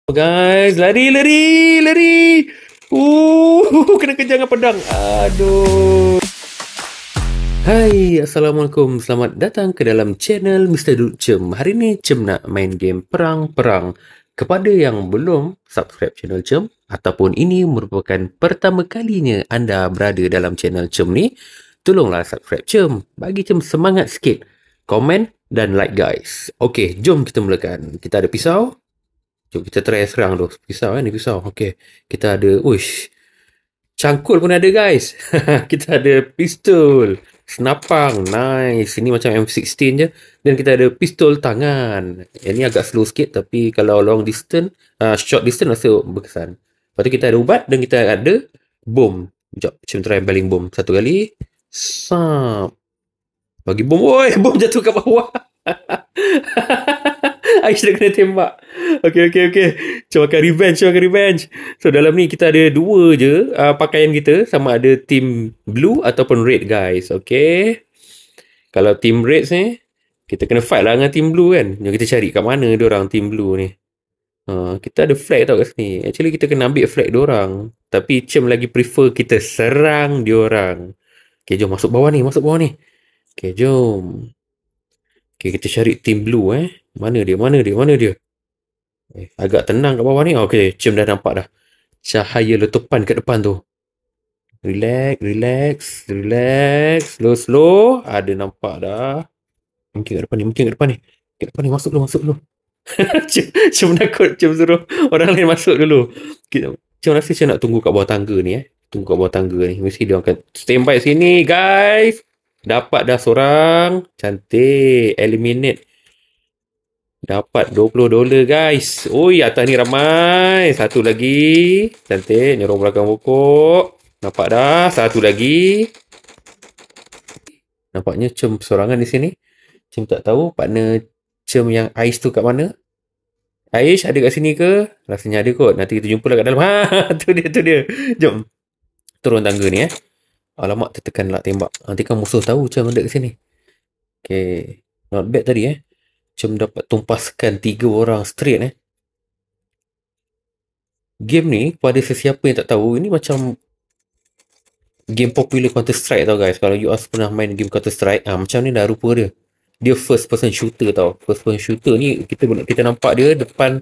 Guys, lari, lari, lari. Kena kejar dengan pedang. Aduh. Hai, Assalamualaikum. Selamat datang ke dalam channel Mr. Duk Cem. Hari ni Cem nak main game perang-perang. Kepada yang belum subscribe channel Cem ataupun ini merupakan pertama kalinya anda berada dalam channel Cem ni, tolonglah subscribe Cem. Bagi Cem semangat sikit. Komen dan like guys. Okey, jom kita mulakan. Kita ada pisau. Jom kita try serang tu. Pisau ni pisau. Okey. Kita ada, cangkul pun ada guys. Kita ada pistol. Senapang. Nice. Ini macam M16 je. Dan kita ada pistol tangan. Yang ni agak slow sikit. Tapi kalau long distance, short distance rasa berkesan. Lepas tu kita ada ubat. Dan kita ada bom. Sekejap. Macam try baling bom. Satu kali. Sap. Bagi bom. Oi, bom jatuh kat bawah. Aish dah kena tembak. Okay. Macam makan revenge. So dalam ni kita ada dua je pakaian kita. Sama ada team blue ataupun red guys. Okay. Kalau team red ni, kita kena fight lah dengan team blue kan. Jom kita cari kat mana diorang team blue ni. Kita ada flag tau kat sini. Actually kita kena ambil flag diorang. Tapi Cem lagi prefer kita serang diorang. Okay, jom masuk bawah ni. Okay, jom. Okay, kita cari team blue Mana dia? Agak tenang kat bawah ni. Okay, Cem dah nampak dah. Cahaya letupan kat depan tu. Relax. Slow. Ada nampak dah. Mungkin kat depan ni. Masuk dulu. Cem takut. Cem suruh orang lain masuk dulu. Cem rasa Cem nak tunggu kat bawah tangga ni. Mesti dia akan standby sini guys. Dapat dah seorang. Cantik. Eliminate. Dapat $20 guys. Oi, atas ni ramai. Satu lagi. Cantik. Nyerong belakang pokok. Nampak dah. Satu lagi. Nampaknya Cem sorangan di sini. Cem tak tahu partner Cem yang Aish tu kat mana. Aish ada kat sini ke? Rasanya ada kot. Nanti kita jumpa lah kat dalam. Tu dia. Jom. Turun tangga ni Alamak, tertekan lah tembak. Nanti kan musuh tahu Cem ada kat sini. Okay. Not bad tadi Cem dapat tumpaskan 3 orang straight Game ni, pada sesiapa yang tak tahu, ini macam game popular Counter Strike tau guys. Kalau you pernah main game Counter Strike, macam ni dah rupa dia. Dia first person shooter tau. First person shooter ni, kita nampak dia depan,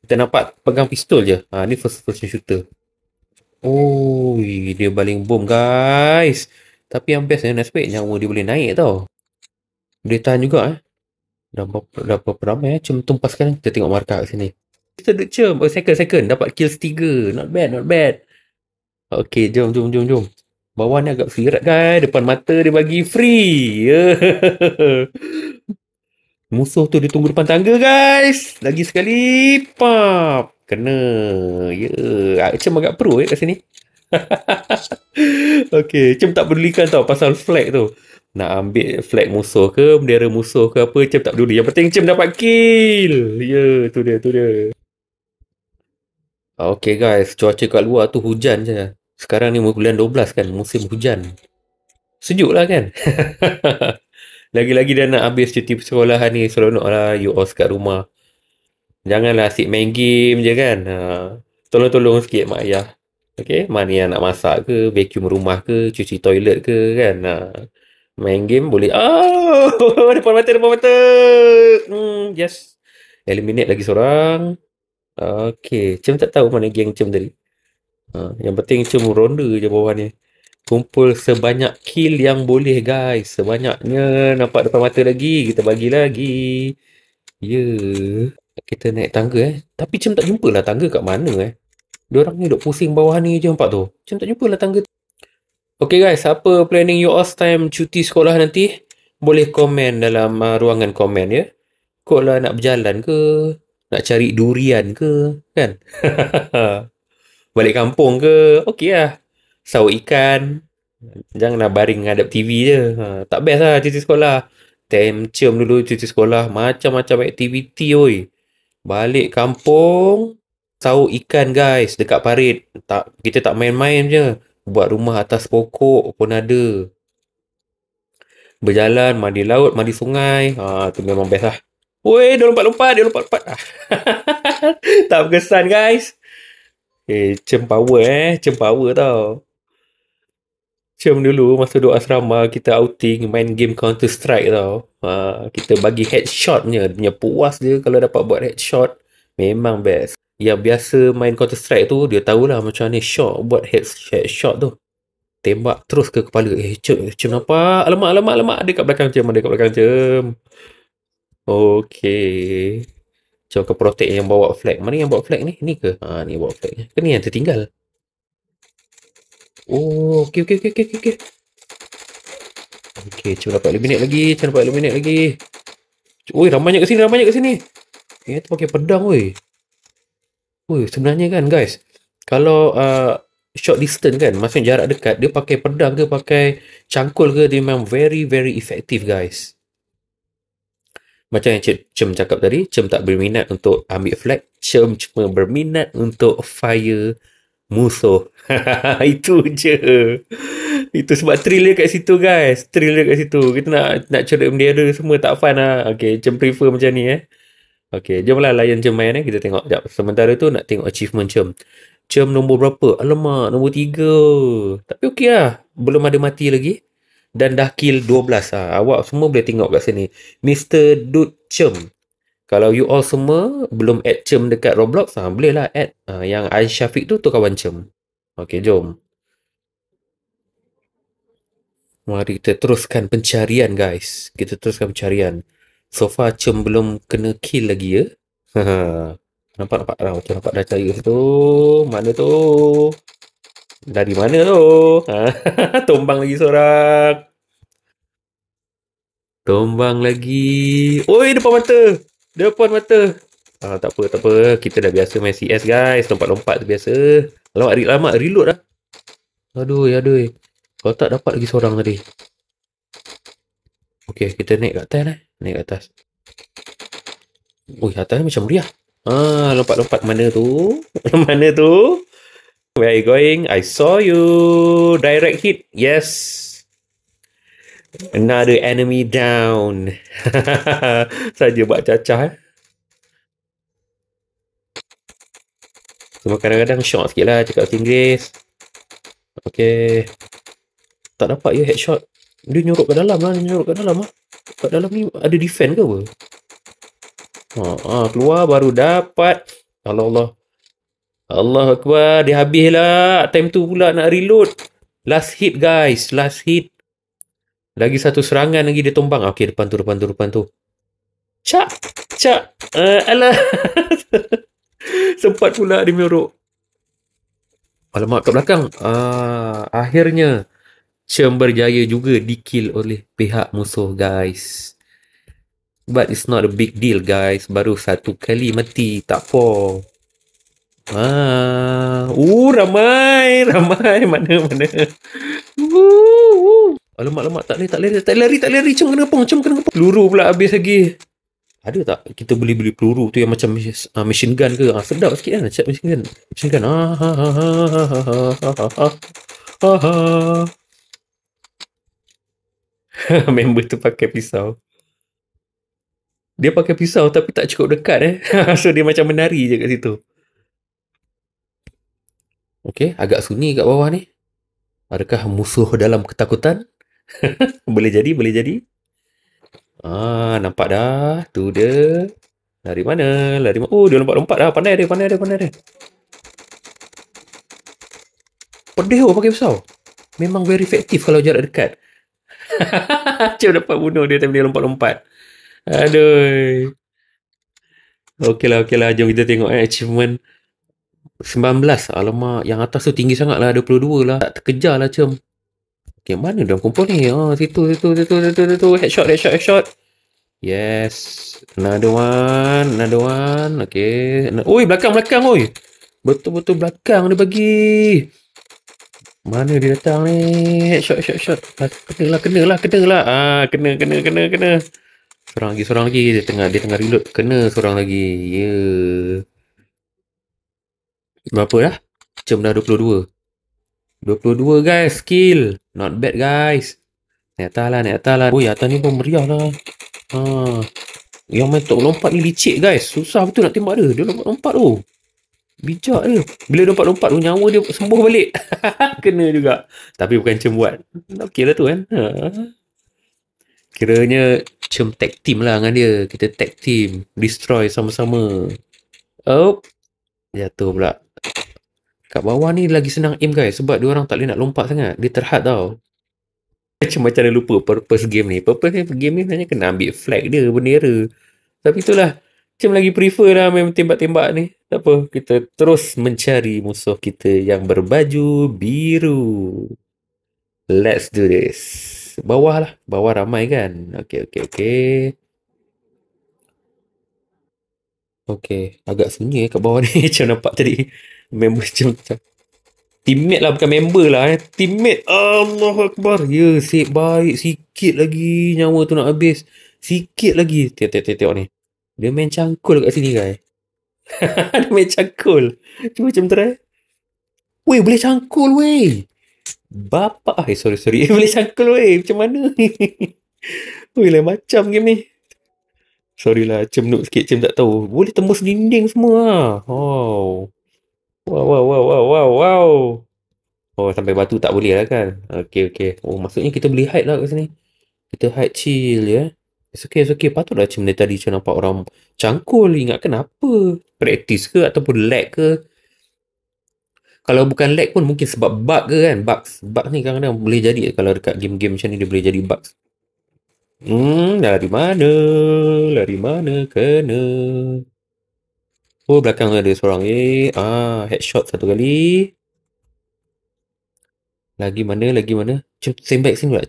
kita nampak pegang pistol je. Ni first person shooter. Oh, dia baling bom guys. Tapi yang best nasib nyawa dia boleh naik tau. Dia tahan juga Dah berapa ramai Cem tumpaskan. Kita tengok markah kat sini. Kita duduk Cem. Second. Dapat kills 3. Not bad. Okay, jom. Bawah ni agak sirat guys. Depan mata dia bagi free. Musuh tu dia tunggu depan tangga guys. Lagi sekali. Pop. Kena. Cem agak pro kat sini. Okay, Cem tak pedulikan tau pasal flag tu. Nak ambil flag musuh ke, bendera musuh ke apa, Cem tak peduli. Yang penting Cem dapat kill. Tu dia. Okay guys, cuaca kat luar tu hujan je. Sekarang ni bulan 12 kan, musim hujan. Sejuk lah kan. Lagi-lagi dah nak habis cuti persekolahan ni. Seronok lah you all kat rumah. Janganlah asyik main game je kan. Tolong-tolong sikit mak ayah. Okay, mana yang nak masak ke, vacuum rumah ke, cuci toilet ke kan. Main game boleh. Depan mata. Yes. Eliminate lagi seorang. Okay, Cem tak tahu mana geng Cem tadi. Yang penting Cem ronda je bawah ni. Kumpul sebanyak kill yang boleh guys. Sebanyaknya. Nampak depan mata lagi. Kita bagi lagi. Kita naik tangga Tapi Cem tak jumpa lah tangga kat mana Diorang ni duk pusing bawah ni je nampak tu. Cem tak jumpa lah tangga. Okay guys, apa planning you all time cuti sekolah nanti? Boleh komen dalam ruangan komen Kok lah nak berjalan ke? Nak cari durian ke? Kan? Balik kampung ke? Okay lah. Saut ikan. Janganlah baring ngadap TV je. Tak best lah cuti sekolah. Time Cem dulu cuti sekolah. Macam-macam aktiviti oi. Balik kampung, saut ikan guys dekat parit. Kita tak main-main je. Buat rumah atas pokok pun ada. Berjalan, mandi laut, mandi sungai. Tu memang best lah. Woi, dia lompat-lompat, dia lompat-lompat. Tak berkesan, guys. Cem power Cem power tau. Cem dulu masa duduk asrama kita outing main game Counter Strike tau. Kita bagi headshot punya puas dia kalau dapat buat headshot. Memang best. Yang biasa main Counter Strike tu dia tahulah macam mana shot buat headshot tu. Tembak terus ke kepala. Cem nampak? Alamak, alamak, alamak. Ada kat belakang Cem, ada kat belakang Cem. Okey. Cem ke protect yang bawa flag. Mana yang bawa flag ni? Ni ke? Ni bawa flag. Ke ni yang tertinggal? Oh, okey, okey, okey, okey, okey. Okey, Cem dapat eliminate lagi. Cem dapat eliminate lagi. Oi, ramainya kat sini, ramainya kat sini. Tu pakai pedang, weh. Weh, sebenarnya kan, guys. Kalau short distance kan, maksudnya jarak dekat, dia pakai pedang ke, pakai cangkul ke, dia memang very, very effective, guys. Macam yang Cem cakap tadi, Cem tak berminat untuk ambil flag. Cem cuma berminat untuk fire musuh. Itu je. Itu sebab thrill dia kat situ, guys. Thrill dia kat situ. Kita nak coret bendera semua tak fun lah. Okay, Cem prefer macam ni Okay, jomlah layan Cem main kita tengok sekejap. Sementara tu nak tengok achievement Cem. Cem nombor berapa? Alamak, nombor 3. Tapi okey lah. Belum ada mati lagi. Dan dah kill 12 lah. Awak semua boleh tengok kat sini. Mr. Dude Cem. Kalau you all semua belum add Cem dekat Roblox, boleh lah add. Yang Aisyafiq tu kawan Cem. Okey, jom. Mari kita teruskan pencarian, guys. Kita teruskan pencarian. So far, Cem belum kena kill lagi ya. Nampak dah. Macam nampak dah cari situ. Mana tu? Dari mana tu? Tumbang lagi seorang. Tumbang lagi. Oi, depan mata. Depan mata. Tak apa, tak apa. Kita dah biasa main CS, guys. Lompat-lompat tu biasa. Lama reload dah. Aduh, aduh. Kalau tak dapat lagi seorang tadi. Okey, kita naik kat atas Naik kat atas. Ui, atas macam meriah. Lompat-lompat mana tu? Mana tu? Where are you going? I saw you. Direct hit. Yes. Another enemy down. Saja buat cacah. Cuma kadang-kadang short sikit lah cakap bahasa Inggeris. Okay. Tak dapat ya headshot. Dia nyorok ke dalam lah. Kat dalam ni ada defend ke apa? Keluar baru dapat. Allah. Allah Akbar. Dia habis lah. Time tu pula nak reload. Last hit, guys. Last hit. Lagi satu serangan lagi dia tumbang. Okay, depan tu. Cak. Alah. Sempat pula dia menyorok. Alamak, kat belakang. Akhirnya Cem berjaya juga di-kill oleh pihak musuh, guys. But it's not a big deal, guys. Baru satu kali mati. Tak apa. Ramai. Mana. Alamak. Tak lari. Cem kena pong. Peluru pula habis lagi. Ada tak kita beli peluru tu yang macam machine gun ke? Sedap sikit kan cak machine gun. Member tu pakai pisau. Dia pakai pisau tapi tak cukup dekat So dia macam menari je kat situ. Okey, agak sunyi kat bawah ni. Adakah musuh dalam ketakutan? Boleh jadi. Nampak dah. Tu dia. Lari mana? Oh, dia lompat-lompat dah. Pandai dia. Pedih pakai pisau. Memang very effective kalau jarak dekat. Cem dapat bunuh dia time dia lompat-lompat. Aduh. Okeylah. Jom kita tengok achievement 19. Alamak, yang atas tu tinggi sangat lah. 22 lah. Tak terkejar lah Cem. Okay, mana dalam kumpul ni? Situ. Headshot. Yes. Another one. Okay. Oi, belakang. Oi. Betul-betul belakang dia bagi. Mana dia datang ni? Headshot. Kena lah. Kena. Seorang lagi. Dia tengah reload. Kena seorang lagi. Yeah. Berapa dah? Cem dah 22. 22 guys. Skill. Not bad guys. Naik atas lah. Ui, atas ni pun meriah lah. Yang main tok lompat ni licik guys. Susah betul nak tembak dia. Dia lompat-lompat tu. Bijak dia. Bila lompat-lompat tu nyawa dia sembuh balik. Kena juga. Tapi bukan Cem buat. Okey lah tu kan. Kiranya Cem tag team lah dengan dia. Kita tag team. Destroy sama-sama. Oh. Jatuh pula. Kat bawah ni lagi senang aim guys. Sebab dia orang tak boleh nak lompat sangat. Dia terhad tau. Macam dia lupa purpose game ni. Purpose game ni hanya kena ambil flag dia. Bendera. Tapi itulah. Macam lagi prefer lah main tembak-tembak ni. Tak apa. Kita terus mencari musuh kita yang berbaju biru. Let's do this. Bawah lah. Bawah ramai kan. Okay. Okay. Agak sunyi kat bawah ni. Macam nampak tadi. Member macam teammate lah. Bukan member lah. Teammate. Allahu Akbar. Ya, baik. Sikit lagi nyawa tu nak habis. Sikit lagi. Tengok ni. Dia main cangkul kat sini guys. Dia main cangkul. Cuba macam try. Weh, boleh cangkul weh. Bapak. Sorry. Boleh cangkul weh. Macam mana ni? Weh, lain macam game ni. Sorry lah. Cem noob sikit. Cem tak tahu. Boleh tembus dinding semua lah. Oh. Wow. Oh, sampai batu tak boleh lah kan. Okay. Oh, maksudnya kita boleh hide lah kat sini. Kita hide chill ya. It's okay. Patutlah macam tadi saya nampak orang cangkul. Ingat kenapa? Practice ke ataupun lag ke? Kalau bukan lag pun mungkin sebab bug ke kan? Bugs ni kadang-kadang boleh jadi. Kalau dekat game-game macam ni dia boleh jadi bugs. Dari mana kena? Oh, belakang ada seorang. Headshot satu kali. Lagi mana? Cem standby sini pula.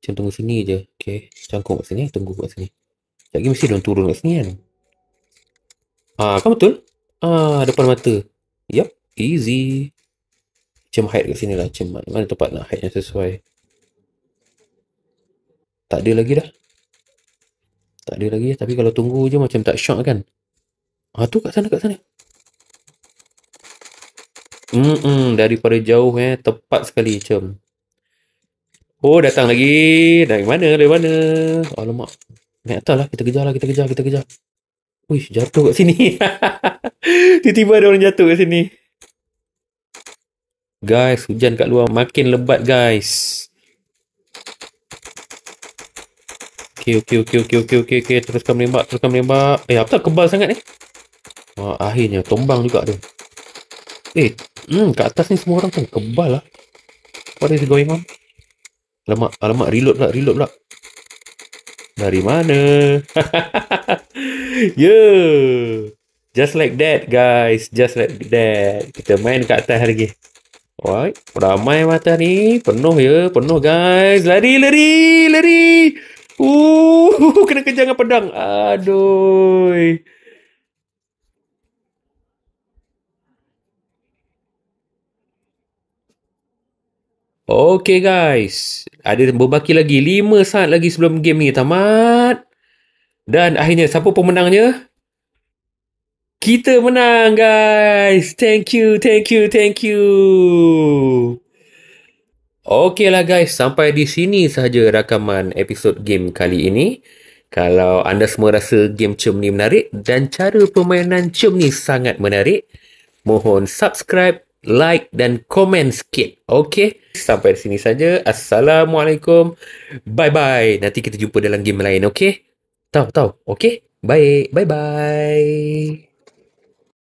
Cem tunggu sini je. Okay. Cangkuk kat sini. Tunggu kat sini. Sekejap lagi mesti diorang turun kat sini kan. Kan betul? Depan mata. Yup. Easy. Cem hide kat sini lah. Cem mana tempat nak hide yang sesuai. Tak ada lagi dah. Tapi kalau tunggu je macam tak shock kan. Tu kat sana. Daripada jauh tepat sekali Cem. Oh, datang lagi. Dari mana? Alamak. Naik atas lah. Kita kejar. Wih, jatuh kat sini. Tiba-tiba ada orang jatuh kat sini. Guys, hujan kat luar makin lebat guys. Okay. Teruskan menembak. Apa kebal sangat ni? Akhirnya tombang juga tu. Kat atas ni semua orang kan kebal lah. What is going on? Alamak, reload pula. Dari mana? Just like that guys. Kita main kat atas lagi. Alright, ramai mata ni. Penuh guys. Lari. Kena kejar dengan pedang. Aduh. Okay guys. Ada berbaki lagi 5 saat lagi sebelum game ni tamat. Dan akhirnya siapa pemenangnya? Kita menang guys. Thank you. Okey lah guys, sampai di sini sahaja rakaman episod game kali ini. Kalau anda semua rasa game Cem ni menarik dan cara permainan Cem ni sangat menarik, mohon subscribe, like dan komen sikit. Okey, sampai di sini saja. Assalamualaikum. Bye-bye. Nanti kita jumpa dalam game lain, okey? Tahu. Okey? Baik. Bye-bye.